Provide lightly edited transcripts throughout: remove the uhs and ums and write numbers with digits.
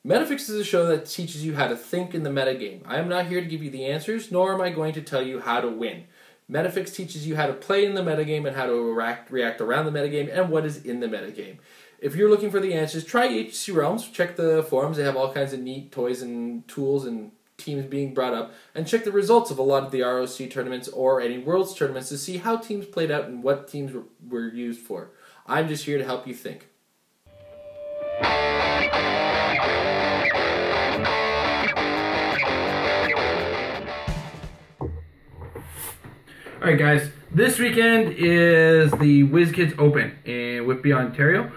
Metafix is a show that teaches you how to think in the metagame. I am not here to give you the answers, nor am I going to tell you how to win. Metafix teaches you how to play in the metagame and how to react around the metagame and what is in the metagame. If you're looking for the answers, try HC Realms, check the forums, they have all kinds of neat toys and tools and teams being brought up, and check the results of a lot of the ROC tournaments or any Worlds tournaments to see how teams played out and what teams were used for. I'm just here to help you think. Alright guys, this weekend is the WizKids Open in Whitby, Ontario,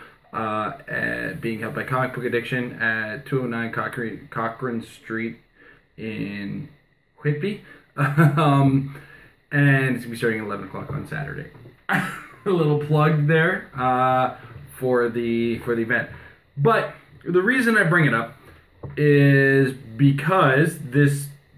being held by Comic Book Addiction at 209 Cochrane Street in Whitby, and it's going to be starting at 11 o'clock on Saturday. A little plug there for the event. But the reason I bring it up is because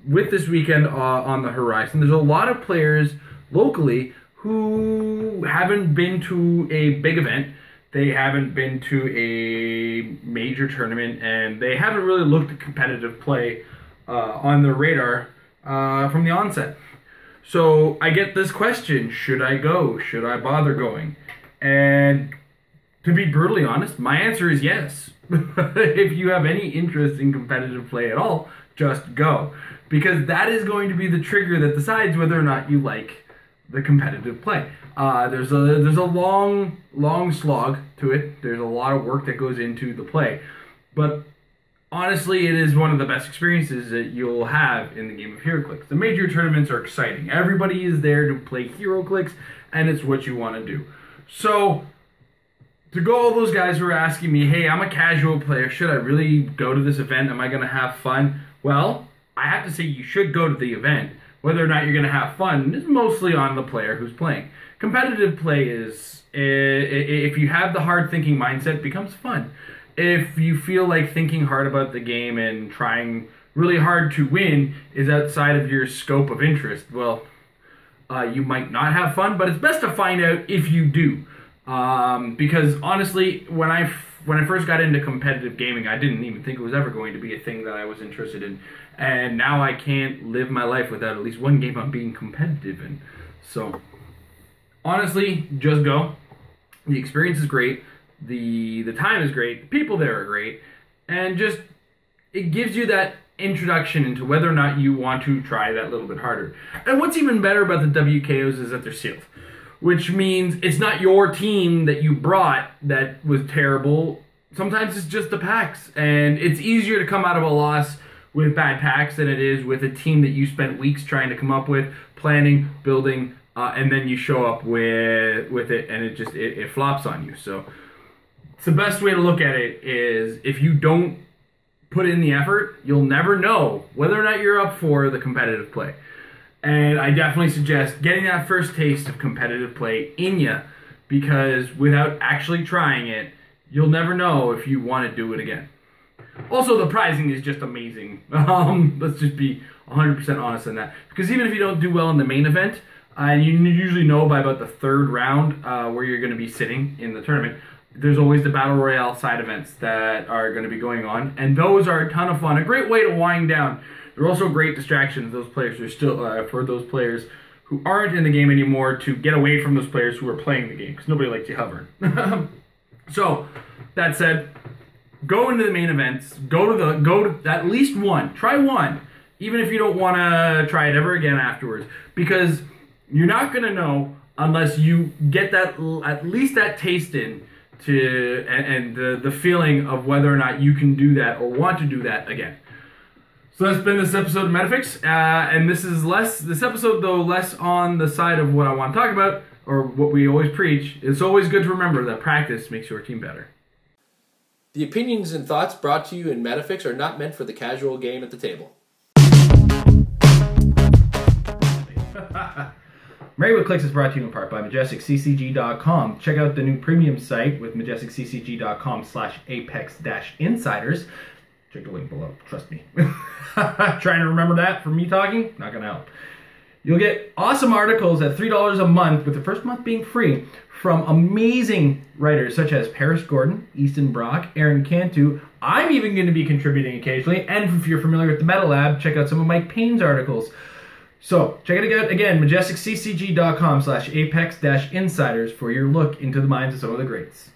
with this weekend on the horizon, there's a lot of players locally who haven't been to a big event, they haven't been to a major tournament, and they haven't really looked at competitive play on their radar from the onset. So I get this question, should I go? Should I bother going? And to be brutally honest, my answer is yes. If you have any interest in competitive play at all, just go. Because that is going to be the trigger that decides whether or not you like the competitive play. There's a long slog to it. There's a lot of work that goes into the play. But honestly, it is one of the best experiences that you'll have in the game of Heroclix. The major tournaments are exciting. Everybody is there to play Heroclix, and it's what you want to do. So, to go all those guys who are asking me, hey, I'm a casual player, should I really go to this event? Am I going to have fun? Well, I have to say you should go to the event. Whether or not you're going to have fun is mostly on the player who's playing. Competitive play is, if you have the hard thinking mindset, it becomes fun. If you feel like thinking hard about the game and trying really hard to win is outside of your scope of interest, well, you might not have fun, but it's best to find out if you do. Because honestly, when I first got into competitive gaming, I didn't even think it was ever going to be a thing that I was interested in. And now I can't live my life without at least one game I'm being competitive in. So, honestly, just go. The experience is great. The time is great. The people there are great. And just, it gives you that introduction into whether or not you want to try that little bit harder. And what's even better about the WKOs is that they're sealed. Which means it's not your team that you brought that was terrible. Sometimes it's just the packs. And it's easier to come out of a loss with bad packs than it is with a team that you spent weeks trying to come up with, planning, building, and then you show up with it and it flops on you. So it's the best way to look at it is if you don't put in the effort, you'll never know whether or not you're up for the competitive play. And I definitely suggest getting that first taste of competitive play in you, because without actually trying it, you'll never know if you want to do it again. Also, the prizing is just amazing. Let's just be 100% honest on that. Because even if you don't do well in the main event, and you usually know by about the third round where you're going to be sitting in the tournament, there's always the Battle Royale side events that are going to be going on. And those are a ton of fun. A great way to wind down. They're also great distractions. Those players are still for those players who aren't in the game anymore to get away from those players who are playing the game, because nobody likes you hovering. So, that said, go into the main events. Go to at least one. Try one, even if you don't want to try it ever again afterwards, because you're not going to know unless you get that at least that taste in and the feeling of whether or not you can do that or want to do that again. So that's been this episode of Metafix, and this episode though less on the side of what I want to talk about or what we always preach. It's always good to remember that practice makes your team better. The opinions and thoughts brought to you in Metafix are not meant for the casual game at the table. Married with Clix is brought to you in part by MajesticCCG.com. Check out the new premium site with MajesticCCG.com/Apex-Insiders. Check the link below. Trust me. Trying to remember that from me talking? Not going to help. You'll get awesome articles at $3 a month, with the first month being free, from amazing writers such as Paris Gordon, Easton Brock, Aaron Cantu. I'm even going to be contributing occasionally, and if you're familiar with the Meta Lab, check out some of Mike Payne's articles. So, check it out again, majesticccg.com/apex-insiders for your look into the minds of some of the greats.